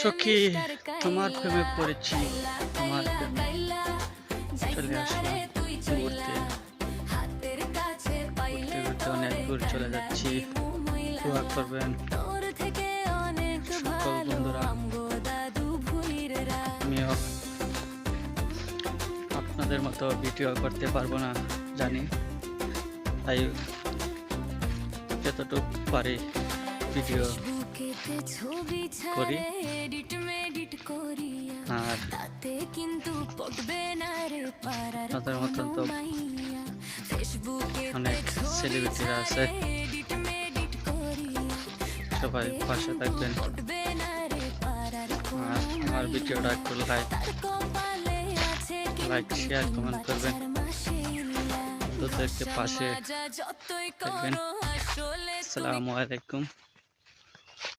সখী, তোমার প্রেমে পড়েছি, তোমার প্রেমে চলে আসলাম ঘুরতে ঘুরতে ঘুরতে অনেক দূর চলে যাচ্ছি। দোয়া করবেন সকল বন্ধুরা। আমিও আপনাদের মতো ভিডিও করতে পারবো না জানি, তাই যতটুকু পারি ভিডিও করি। আর আপনাদের মতন তো অনেক সেলিব্রিটিরা আছে, সবাই পাশে থাকবেন। আর আমার ভিডিওটা একটু লাইক শেয়ার কমেন্ট করবেন, তোদেরকে পাশে থাকবেন। আসসালামু আলাইকুম।